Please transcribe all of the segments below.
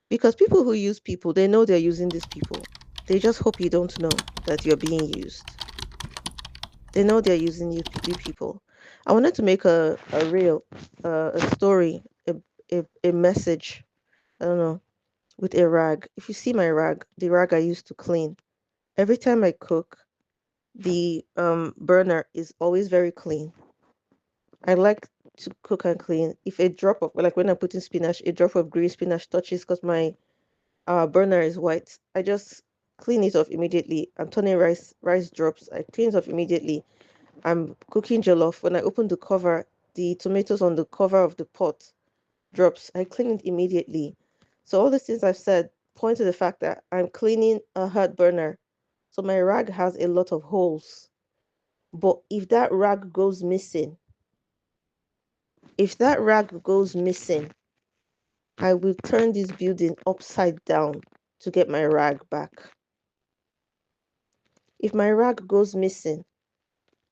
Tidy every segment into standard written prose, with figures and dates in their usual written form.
Because people who use people, they know they're using these people. They just hope you don't know that you're being used. They know they're using you people. I wanted to make a reel, a story, a message, I don't know, with a rag. If you see my rag, the rag I used to clean, every time I cook, the burner is always very clean. I like to cook and clean. If a drop of, like when I'm putting spinach, a drop of green spinach touches because my burner is white, I just clean it off immediately. I'm turning rice drops. I clean it off immediately. I'm cooking jollof. When I open the cover, the tomatoes on the cover of the pot drops. I clean it immediately. So all these things I've said point to the fact that I'm cleaning a hot burner. So my rag has a lot of holes. But if that rag goes missing, I will turn this building upside down to get my rag back. If my rag goes missing,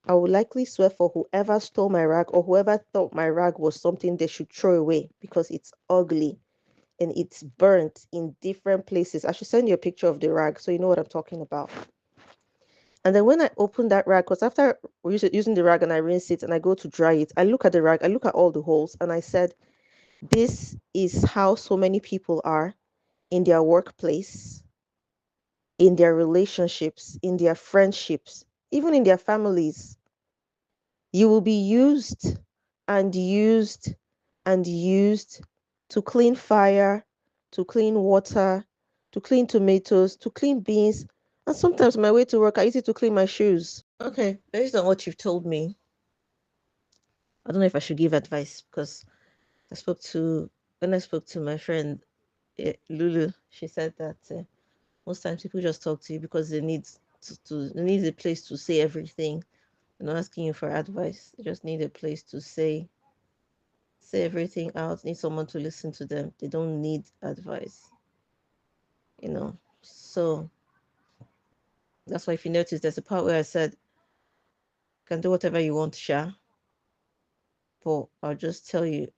I will likely swear for whoever stole my rag or whoever thought my rag was something they should throw away because it's ugly and it's burnt in different places. I should send you a picture of the rag so you know what I'm talking about. And then when I open that rag, because after using the rag and I rinse it and I go to dry it, I look at the rag, I look at all the holes, and I said, this is how so many people are in their workplace, in their relationships, in their friendships, even in their families. You will be used and used and used to clean fire, to clean water, to clean tomatoes, to clean beans. And sometimes on my way to work, I use it to clean my shoes. Okay, based on what you've told me, I don't know if I should give advice because when I spoke to my friend Lulu, she said that most times people just talk to you because they need a place to say everything. They're not asking you for advice. They just need a place to say everything out, need someone to listen to them. They don't need advice, you know. So that's why if you notice, there's a part where I said, you can do whatever you want, Sha, but I'll just tell you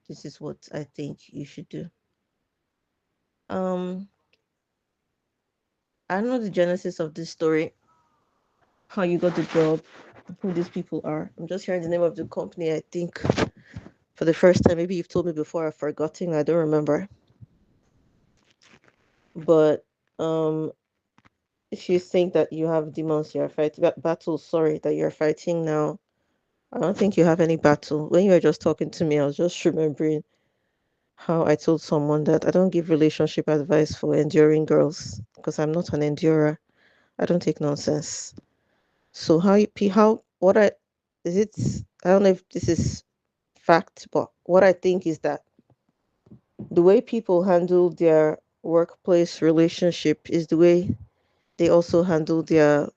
this is what I think you should do. Um, I don't know the genesis of this story, how you got the job, who these people are. I'm just hearing the name of the company, I think, for the first time. Maybe you've told me before, I've forgotten, I don't remember. But if you think that you have demons you're fighting, battles, sorry, that you're fighting now, I don't think you have any battle. When you were just talking to me, I was just remembering how I told someone that I don't give relationship advice for enduring girls because I'm not an endurer. I don't take nonsense. So what I is it? I don't know if this is fact, but what I think is that the way people handle their workplace relationship is the way they also handle their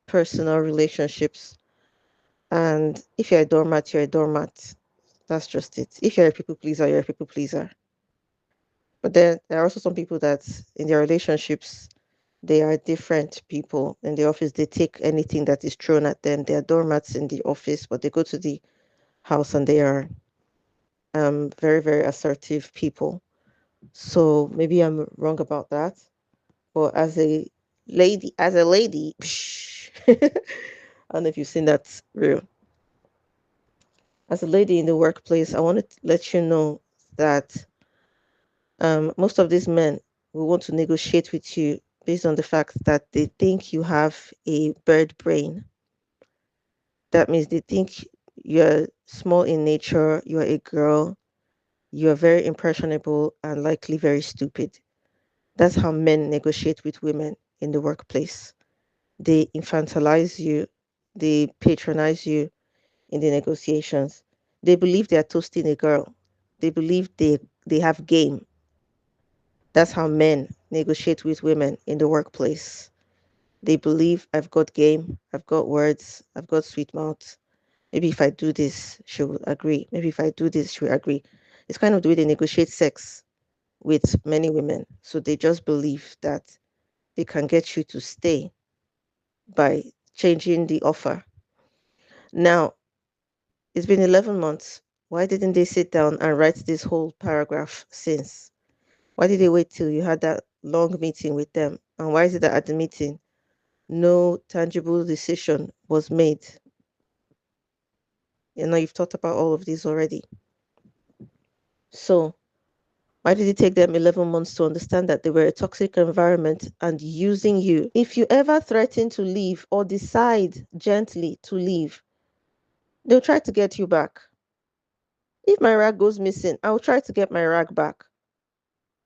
personal relationships. And if you're a doormat, you're a doormat. That's just it. If you're a people pleaser, you're a people pleaser. But then there are also some people that in their relationships, they are different people. In the office, they take anything that is thrown at them. They are doormats in the office, but they go to the house and they are very, very assertive people. So maybe I'm wrong about that. But as a lady, psh, I don't know if you've seen that real. As a lady in the workplace, I want to let you know that most of these men will want to negotiate with you based on the fact that they think you have a bird brain. That means they think you're small in nature, you're a girl, you're very impressionable, and likely very stupid. That's how men negotiate with women in the workplace. They infantilize you, they patronize you in the negotiations. They believe they are toasting a girl. They believe they have game. That's how men negotiate with women in the workplace. They believe I've got game, I've got words, I've got sweet mouth. Maybe if I do this, she will agree. Maybe if I do this, she will agree. It's kind of the way they negotiate sex with many women. So they just believe that they can get you to stay by changing the offer. Now, it's been 11 months. Why didn't they sit down and write this whole paragraph since? Why did they wait till you had that long meeting with them? And why is it that at the meeting, no tangible decision was made? You've talked about all of this already. So why did it take them 11 months to understand that they were a toxic environment and using you? If you ever threaten to leave or decide gently to leave, they'll try to get you back. If my rag goes missing, I'll try to get my rag back.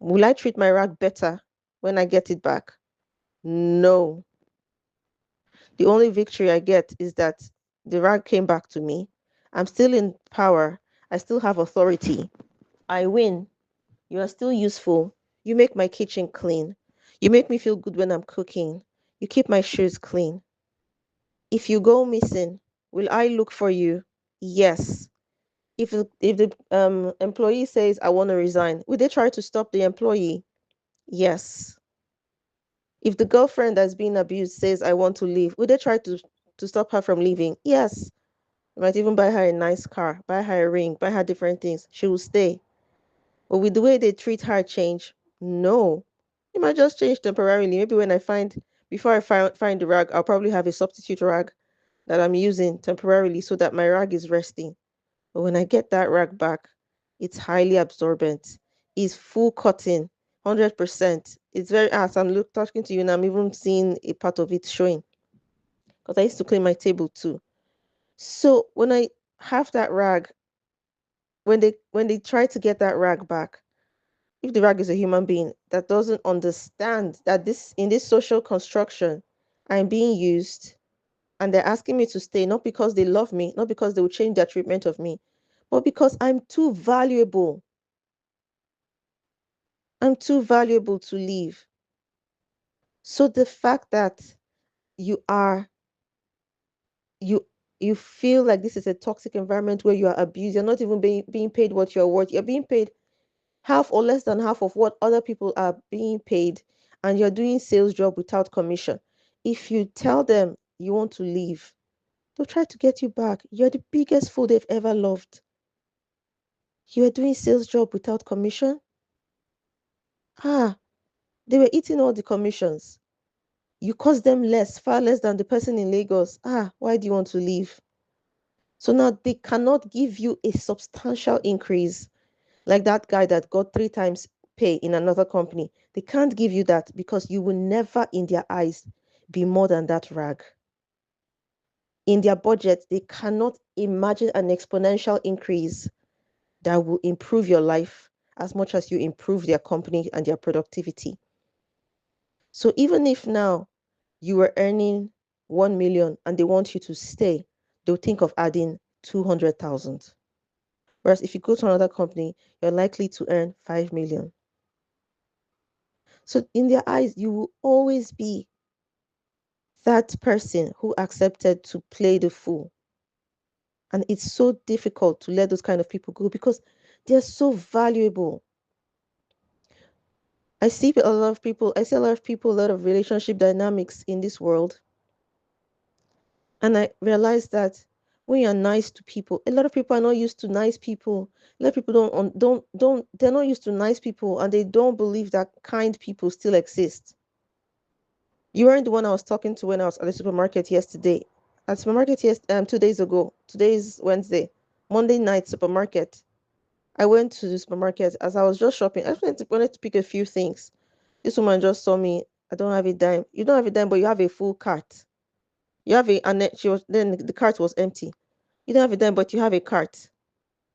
Will I treat my rag better when I get it back? No. The only victory I get is that the rag came back to me. I'm still in power. I still have authority. I win. You are still useful. You make my kitchen clean. You make me feel good when I'm cooking. You keep my shoes clean. If you go missing, will I look for you? Yes. If the employee says I want to resign, will they try to stop the employee? Yes. If the girlfriend that's being abused says I want to leave, will they try to stop her from leaving? Yes. They might even buy her a nice car, buy her a ring, buy her different things. She will stay. But with the way they treat her change, no. It might just change temporarily. Maybe when I find, before I find the rag, I'll probably have a substitute rag that I'm using temporarily so that my rag is resting. But when I get that rag back, it's highly absorbent. It's full cotton, 100%. It's very, as I'm talking to you and I'm even seeing a part of it showing. Because I used to clean my table too. So when I have that rag, when they try to get that rag back, if the rag is a human being that doesn't understand that this in this social construction, I'm being used and they're asking me to stay, not because they love me, not because they will change their treatment of me, but because I'm too valuable. I'm too valuable to leave. So the fact that you are you you feel like this is a toxic environment where you are abused, you're not even being paid what you're worth. You're being paid half or less than half of what other people are being paid, and you're doing sales job without commission. If you tell them you want to leave, they'll try to get you back. You're the biggest fool they've ever loved. You are doing sales job without commission. They were eating all the commissions. You cost them less, far less than the person in Lagos. Why do you want to leave? So now they cannot give you a substantial increase like that guy that got 3 times pay in another company. They can't give you that because you will never, in their eyes, be more than that rag. In their budget, they cannot imagine an exponential increase that will improve your life as much as you improve their company and their productivity. So even if now you were earning 1 million and they want you to stay, they'll think of adding 200,000. Whereas if you go to another company, you're likely to earn 5 million. So in their eyes, you will always be that person who accepted to play the fool. And it's so difficult to let those kind of people go because they're so valuable. I see a lot of people, a lot of relationship dynamics in this world. And I realized that when you're nice to people, a lot of people are not used to nice people. A lot of people they're not used to nice people and they don't believe that kind people still exist. You weren't the one I was talking to when I was at the supermarket yesterday. At the supermarket 2 days ago. Today is Wednesday. Monday night supermarket. I went to the supermarket as I was just shopping. I just wanted to pick a few things. This woman just saw me. I don't have a dime. You don't have a dime, but you have a full cart. You have and she was then the cart was empty. You don't have a dime, but you have a cart.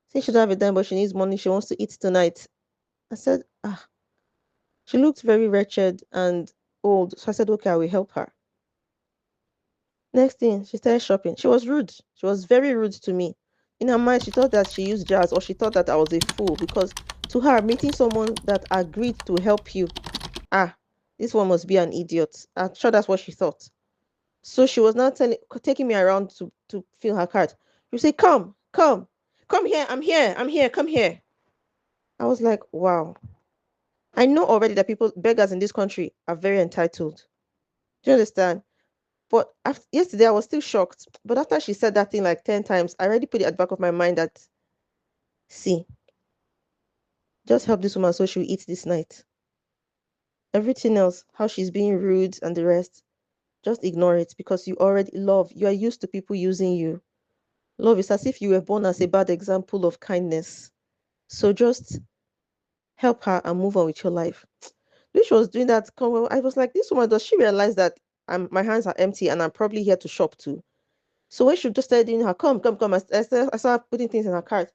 Since she don't have a dime, but she needs money, she wants to eat tonight. I said, she looked very wretched and old. So I said, okay, I will help her. Next thing, she started shopping. She was rude. She was very rude to me. In her mind, she thought that she used jazz or she thought that I was a fool because to her, meeting someone that agreed to help you, this one must be an idiot. I'm sure that's what she thought. So she was now taking me around to fill her cart. You say, come here, I'm here, come here. I was like, wow. I know already that beggars in this country are very entitled. Do you understand? But yesterday I was still shocked. But after she said that thing like 10 times, I already put it at the back of my mind that, see, Just help this woman so she'll eat this night. Everything else, how she's being rude and the rest, just ignore it because you already love. You are used to people using you. Love is as if you were born as a bad example of kindness. So just help her and move on with your life. When she was doing that, I was like, this woman, does she realize that my hands are empty and I'm probably here to shop too? So when she just started doing her, come, come, come, I started putting things in her cart.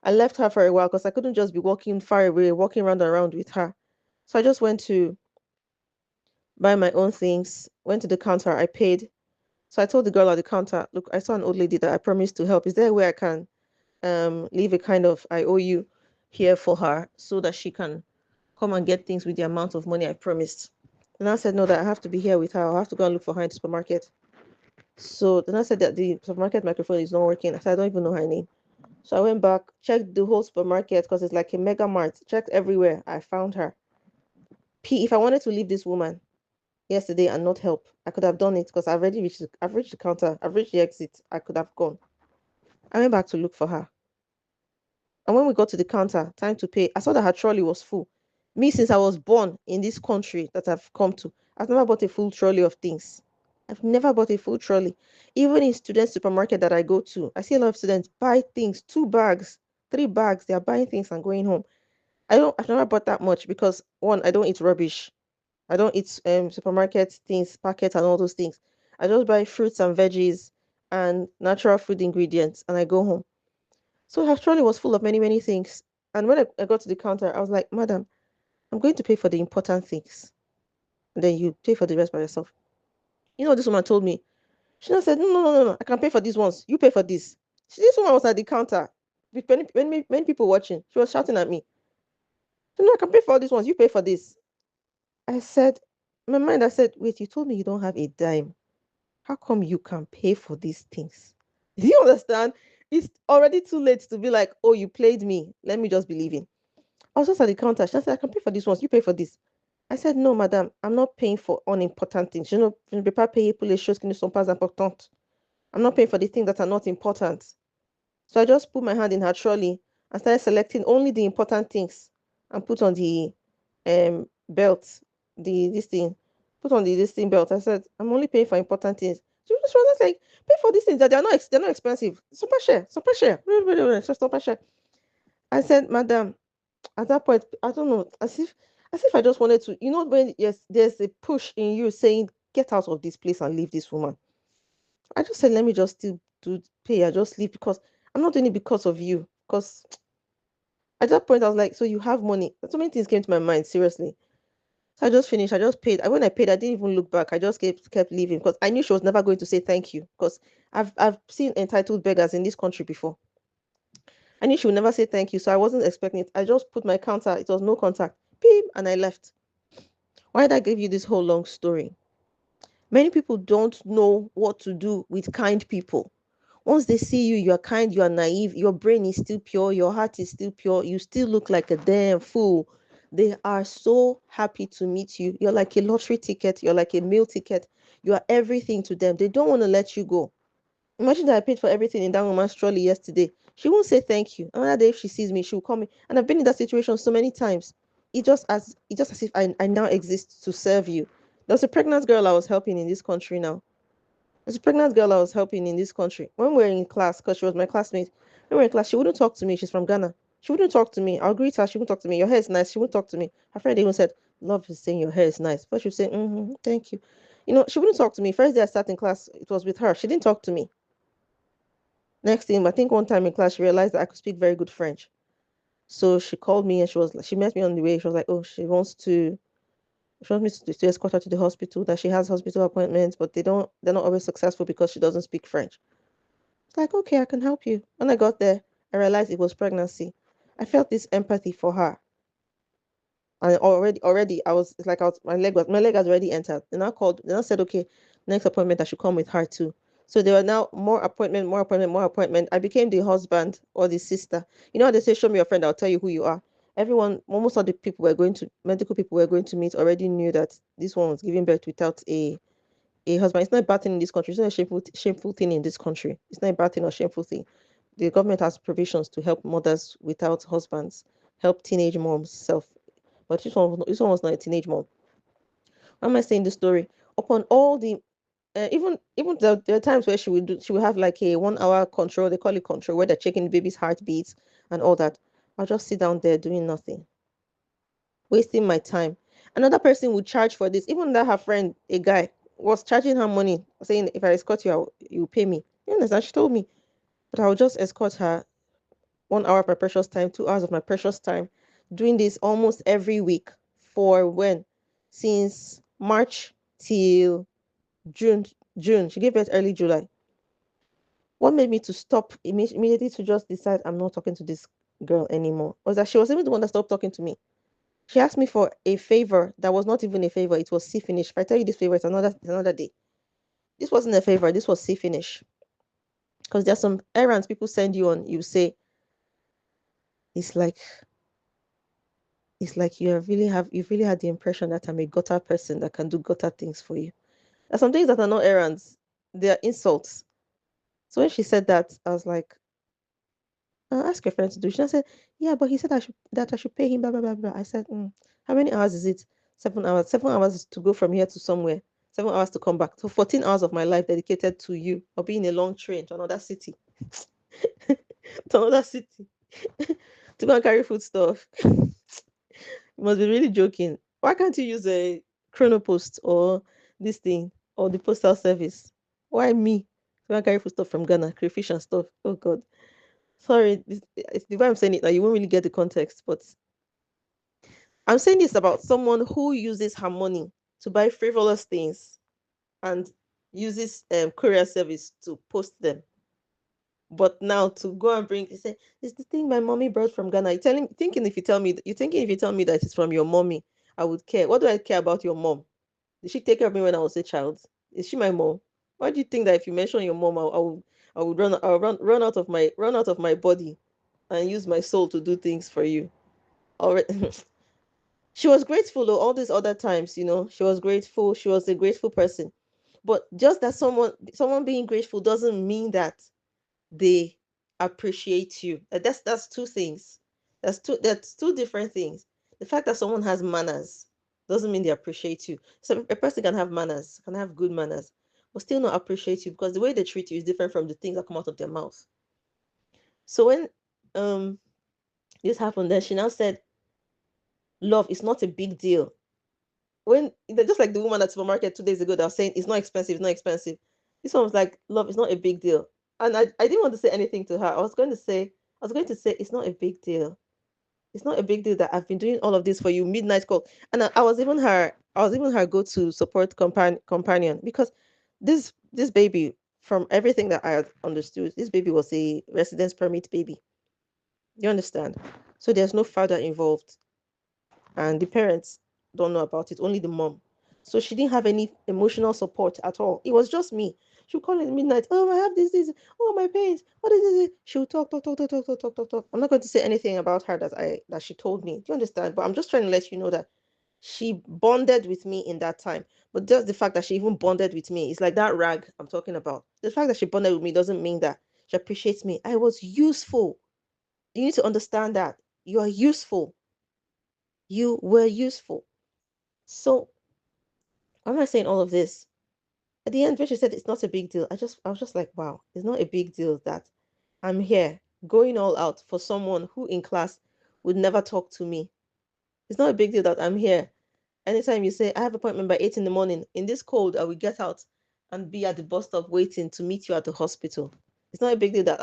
I left her for a while because I couldn't just be walking far away, walking around and around with her. So I just went to buy my own things, went to the counter, I paid. So I told the girl at the counter, look, I saw an old lady that I promised to help. Is there a way I can leave a kind of I owe you here for her so that she can come and get things with the amount of money I promised? And I said, no, that I have to be here with her. I'll have to go and look for her in the supermarket. So then I said that the supermarket microphone is not working. I said, I don't even know her name. So I went back, checked the whole supermarket because it's like a mega mart, checked everywhere. I found her. If I wanted to leave this woman yesterday and not help, I could have done it because I've reached the counter, I've reached the exit. I could have gone. I went back to look for her. And when we got to the counter, time to pay, I saw that her trolley was full. Me, since I was born in this country that I've come to, I've never bought a full trolley of things. I've never bought a full trolley. Even in student supermarket that I go to, I see a lot of students buy things, 2 bags, 3 bags. They are buying things and going home. I've never bought that much because one, I don't eat rubbish. I don't eat supermarket things, packets and all those things. I just buy fruits and veggies and natural food ingredients and I go home. So her trolley was full of many, many things. And when I got to the counter, I was like, Madam, I'm going to pay for the important things. And then you pay for the rest by yourself. You know what this woman told me? She now said, no, no, no, no, no, I can pay for these ones. You pay for this. This woman was at the counter with many people watching. She was shouting at me. No, I can pay for all these ones. You pay for this. I said, in my mind, I said, wait, you told me you don't have a dime. How come you can pay for these things? Do you understand? It's already too late to be like, oh, you played me. Let me just believe in. I was just at the counter. She said, I can pay for this ones. You pay for this. I said, no, madam, I'm not paying for unimportant things. Je ne peux pas payer pour les choses qui ne sont pas importantes. I'm not paying for the things that are not important. So I just put my hand in her trolley and started selecting only the important things and put on the belt, this thing, put on the this thing belt. I said, I'm only paying for important things. She was like, pay for these things that they're not expensive. Super share, super share, super share. I said, madam, at that point, I don't know, as if I just wanted to, when yes, there's a push in you saying, get out of this place and leave this woman. I just said, let me just still do pay. I just leave because I'm not doing it because of you. Because at that point, I was like, so you have money. So many things came to my mind, seriously. So I just finished. I just paid. When I paid, I didn't even look back. I just kept leaving because I knew she was never going to say thank you. Because I've seen entitled beggars in this country before. I knew she would never say thank you, so I wasn't expecting it. I just put my counter. It was no contact. Beep, and I left. Why did I give you this whole long story? Many people don't know what to do with kind people. Once they see you, you are kind, you are naive, your brain is still pure, your heart is still pure, you still look like a damn fool. They are so happy to meet you. You're like a lottery ticket, you're like a meal ticket, you are everything to them. They don't want to let you go. Imagine that I paid for everything in that woman's trolley yesterday. She won't say thank you. Another day, if she sees me, she'll call me. And I've been in that situation so many times. It's just as if I now exist to serve you. There was a pregnant girl I was helping in this country now. There's a pregnant girl I was helping in this country. When we were in class, because she was my classmate, when we were in class, she wouldn't talk to me. She's from Ghana. She wouldn't talk to me. I'll greet her. She wouldn't talk to me. Your hair is nice. She wouldn't talk to me. Her friend even said, Love is saying your hair is nice. But she would say, thank you. She wouldn't talk to me. First day I started in class, it was with her. She didn't talk to me. Next thing, I think one time in class, she realized that I could speak very good French. So she called me and she met me on the way. She was like, oh, she wants me to escort her to the hospital, that she has hospital appointments, but they're not always successful because she doesn't speak French. It's like, okay, I can help you. When I got there, I realized it was pregnancy. I felt this empathy for her. And already I was, it's like my leg has already entered. They now said, okay, next appointment I should come with her too. So there were now more appointment, more appointment, more appointment. I became the husband or the sister. You know how they say, show me your friend, I'll tell you who you are. Everyone, almost all the medical people we're going to meet already knew that this one was giving birth without a husband. It's not a bad thing in this country. It's not a shameful thing in this country. It's not a bad thing or shameful thing. The government has provisions to help mothers without husbands help teenage moms self. But this one was not a teenage mom. Why am I saying this story? Upon all the even there are times where she would have like a 1 hour control, they call it control, where they're checking the baby's heartbeats and all that. I'll just sit down there doing nothing, wasting my time. Another person would charge for this, even that her friend, a guy, was charging her money, saying if I escort you, you pay me. You understand? She told me, but I would just escort her 1 hour of my precious time, 2 hours of my precious time, doing this almost every week for when? Since March till June. June. She gave birth early July. What made me to stop immediately to just decide I'm not talking to this girl anymore was that she was even the one that stopped talking to me. She asked me for a favor that was not even a favor. It was see finish. If I tell you this favor, it's another day. This wasn't a favor. This was see finish. Because there's some errands people send you on. You say it's like you've really had the impression that I'm a gutter person that can do gutter things for you. There's some things that are not errands. They are insults. So when she said that, I was like, ask your friend to do. She said, yeah, but he said I should pay him, blah, blah, blah, blah. I said, how many hours is it? 7 hours. 7 hours to go from here to somewhere. 7 hours to come back. So 14 hours of my life dedicated to you, or being a long train to another city. To another city. To go and carry food stuff. You must be really joking. Why can't you use a Chronopost or this thing or the postal service? Why me? To go and carry food stuff from Ghana, crayfish and stuff. Oh God. Sorry, it's the way I'm saying it now. You won't really get the context, but I'm saying this about someone who uses her money to buy frivolous things and uses courier service to post them. But now to go and bring, you say, it's the thing my mommy brought from Ghana. You're thinking if you tell me that it's from your mommy, I would care. What do I care about your mom? Did she take care of me when I was a child? Is she my mom? Why do you think that if you mention your mom, I would run out of my body and use my soul to do things for you? Already. She was grateful though, all these other times, she was grateful. She was a grateful person. But just that someone being grateful doesn't mean that they appreciate you. That's two things. That's two different things. The fact that someone has manners doesn't mean they appreciate you. So a person can have manners, can have good manners, but still not appreciate you because the way they treat you is different from the things that come out of their mouth. So when um this happened, then she now said, love is not a big deal. When just like the woman at the supermarket 2 days ago that was saying it's not expensive, it's not expensive. This one was like, love is not a big deal. And I didn't want to say anything to her. I was going to say it's not a big deal. It's not a big deal that I've been doing all of this for you, midnight call. And I was even her go-to support companion because this baby, from everything that I had understood, this baby was a residence permit baby. You understand? So there's no father involved and the parents don't know about it, only the mom. So she didn't have any emotional support at all. It was just me. She'll call at midnight. Oh, I have this. Oh, my pains. What is this? She'll talk, talk, talk, talk, talk, talk, talk, talk, talk. I'm not going to say anything about her that she told me. Do you understand? But I'm just trying to let you know that she bonded with me in that time. But just the fact that she even bonded with me, it's like that rag I'm talking about. The fact that she bonded with me doesn't mean that she appreciates me. I was useful. You need to understand that you are useful. You were useful. So why am I saying all of this? At the end, when she said it's not a big deal, I was just like, wow, it's not a big deal that I'm here going all out for someone who in class would never talk to me. It's not a big deal that I'm here. Anytime you say I have appointment by 8 in the morning, in this cold, I will get out and be at the bus stop waiting to meet you at the hospital. It's not a big deal that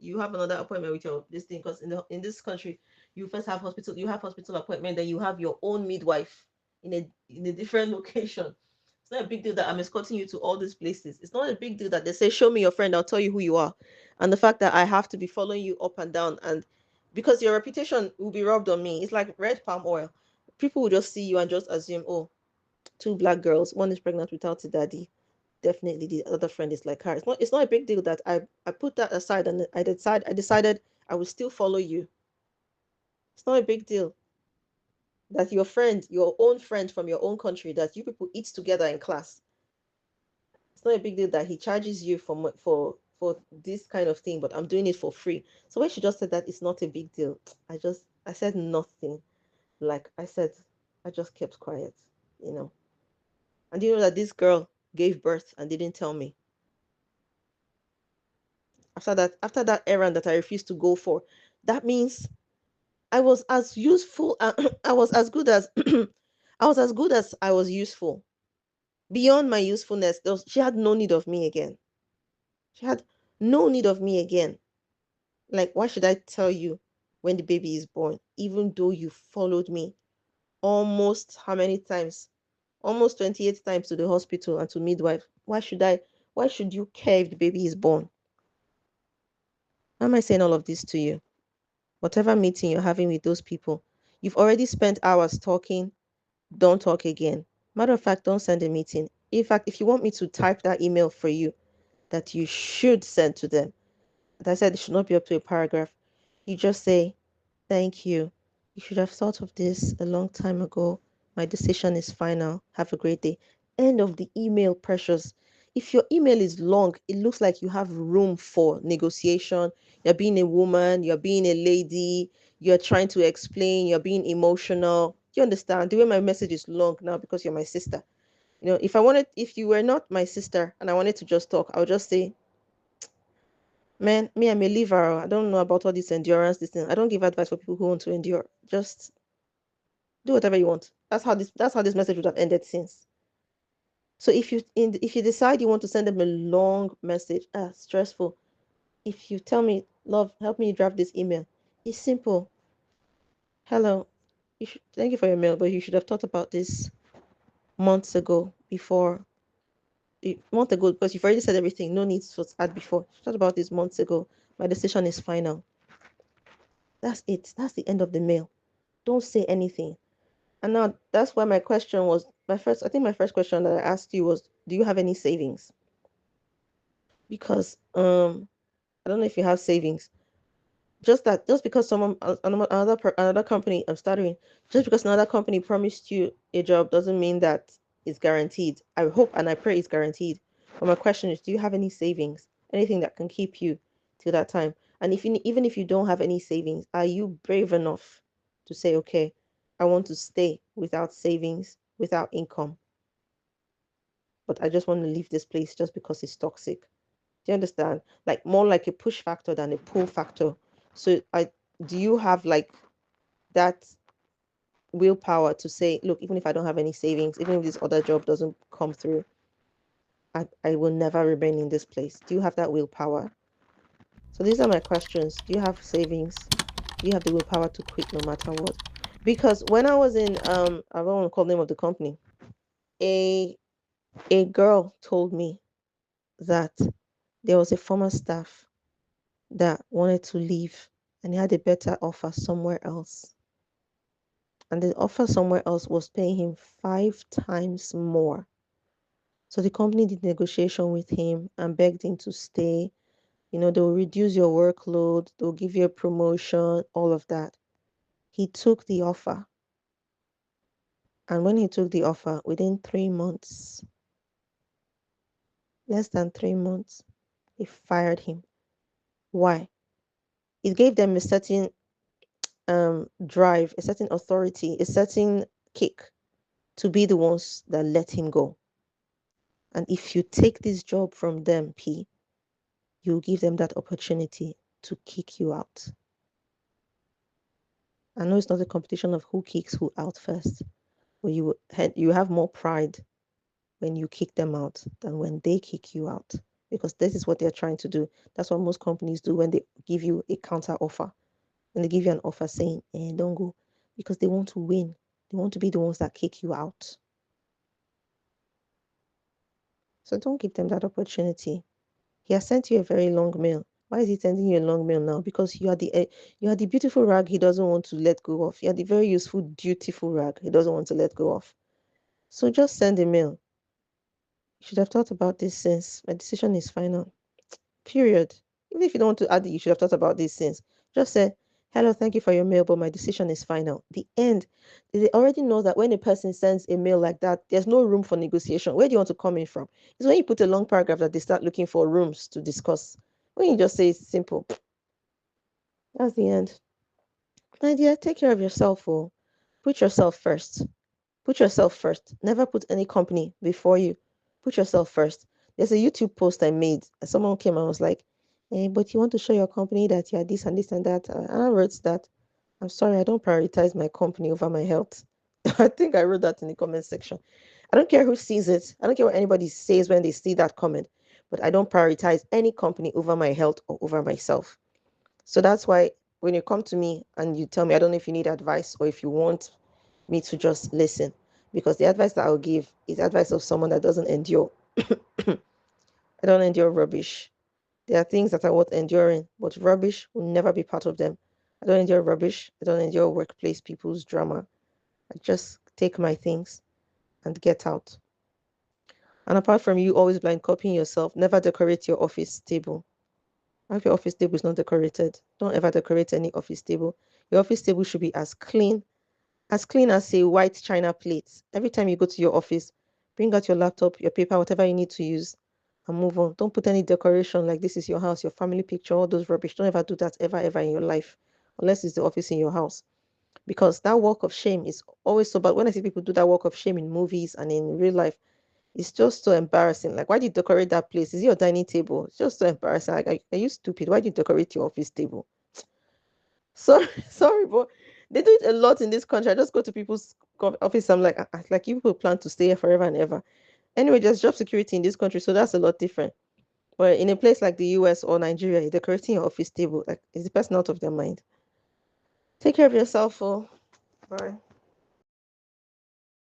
you have another appointment with your this thing because in this country you have hospital appointment, then you have your own midwife in a different location. It's not a big deal that I'm escorting you to all these places. It's not a big deal that they say, show me your friend, I'll tell you who you are. And the fact that I have to be following you up and down, and because your reputation will be rubbed on me. It's like red palm oil. People will just see you and just assume, oh, two black girls, one is pregnant without a daddy. Definitely the other friend is like her. It's not a big deal that I put that aside and I decided I will still follow you. It's not a big deal that your friend, your own friend from your own country, that you people eat together in class. It's not a big deal that he charges you for this kind of thing, but I'm doing it for free. So when she just said that it's not a big deal, I just I said nothing. Like I said, I just kept quiet, you know. And you know that this girl gave birth and didn't tell me. After that errand that I refused to go for, that means I was as useful. I was as good as I was as good as I was useful. Beyond my usefulness, she had no need of me again. She had no need of me again. Like, why should I tell you when the baby is born, even though you followed me almost how many times? Almost 28 times to the hospital and to midwife. Why should you care if the baby is born? Why am I saying all of this to you? Whatever meeting you're having with those people, you've already spent hours talking. Don't talk again. Matter of fact, don't send a meeting. In fact, if you want me to type that email for you that you should send to them, that I said it should not be up to a paragraph, you just say, thank you. You should have thought of this a long time ago. My decision is final. Have a great day. End of the email, precious. If your email is long, it looks like you have room for negotiation. You're being a woman, you're being a lady, you're trying to explain, you're being emotional. You understand? The way my message is long now because you're my sister. You know, if you were not my sister and I wanted to just talk, I would just say, man, me, I'm a liver. I don't know about all this endurance, this thing. I don't give advice for people who want to endure. Just do whatever you want. That's how this message would have ended since. So if you decide you want to send them a long message, stressful. If you tell me, love, help me draft this email. It's simple. Hello, thank you for your mail, but you should have thought about this months ago before month ago because you've already said everything. No need to add before. Thought about this months ago. My decision is final. That's it. That's the end of the mail. Don't say anything. And now that's why my question was I think my first question that I asked you was, do you have any savings? Because I don't know if you have savings. Just because another company, I'm stuttering, just because another company promised you a job doesn't mean that it's guaranteed. I hope and I pray it's guaranteed. But my question is, do you have any savings? Anything that can keep you till that time? And even if you don't have any savings, are you brave enough to say, okay, I want to stay without savings, without income, but I just want to leave this place just because it's toxic? Do you understand? Like more like a push factor than a pull factor. So do you have like that willpower to say, look, even if I don't have any savings, even if this other job doesn't come through, I will never remain in this place. Do you have that willpower? So these are my questions. Do you have savings? Do you have the willpower to quit no matter what? Because when I was in I don't want to call the name of the company, a a girl told me that there was a former staff that wanted to leave and he had a better offer somewhere else. And the offer somewhere else was paying him 5 times more. So the company did negotiation with him and begged him to stay. You know, they'll reduce your workload, they'll give you a promotion, all of that. He took the offer. And when he took the offer, within 3 months, less than 3 months, they fired him. Why? It gave them a certain drive, a certain authority, a certain kick to be the ones that let him go. And if you take this job from them, P, you give them that opportunity to kick you out. I know it's not a competition of who kicks who out first, but you have more pride when you kick them out than when they kick you out, because this is what they're trying to do. That's what most companies do when they give you a counter offer. When they give you an offer saying, don't go, because they want to win. They want to be the ones that kick you out. So don't give them that opportunity. He has sent you a very long mail. Why is he sending you a long mail now? Because you are the beautiful rag he doesn't want to let go of. You are the very useful, dutiful rag he doesn't want to let go of. So just send a mail. You should have thought about this since my decision is final. Period. Even if you don't want to add it, you should have thought about this since. Just say, hello, thank you for your mail, but my decision is final. The end. They already know that when a person sends a mail like that, there's no room for negotiation. Where do you want to come in from? It's when you put a long paragraph that they start looking for rooms to discuss. When you just say it's simple, that's the end. My dear, take care of yourself. Oh. Put yourself first. Put yourself first. Never put any company before you. Put yourself first. There's a YouTube post I made. Someone came and was like, but you want to show your company that you're this and this and that. And I wrote that, I'm sorry, I don't prioritize my company over my health. I think I wrote that in the comment section. I don't care who sees it. I don't care what anybody says when they see that comment. But I don't prioritize any company over my health or over myself. So that's why when you come to me and you tell me, I don't know if you need advice or if you want me to just listen, because the advice that I'll give is advice of someone that doesn't endure. I don't endure rubbish. There are things that I want enduring, but rubbish will never be part of them. I don't endure rubbish. I don't endure workplace people's drama. I just take my things and get out. And apart from you always blind copying yourself, never decorate your office table. If your office table is not decorated, don't ever decorate any office table. Your office table should be as clean as a white china plate. Every time you go to your office, bring out your laptop, your paper, whatever you need to use, and move on. Don't put any decoration like this is your house, your family picture, all those rubbish. Don't ever do that ever in your life, unless it's the office in your house. Because that walk of shame is always so bad. When I see people do that walk of shame in movies and in real life, it's just so embarrassing. Like, why did you decorate that place? Is it your dining table? It's just so embarrassing. Like, are you stupid? Why did you decorate your office table? Sorry, sorry, but they do it a lot in this country. I just go to people's office. I'm like, like you people plan to stay here forever and ever. Anyway, there's job security in this country, so that's a lot different. But in a place like the US or Nigeria, you're decorating your office table. Like, is the person out of their mind? Take care of yourself. Oh, bye.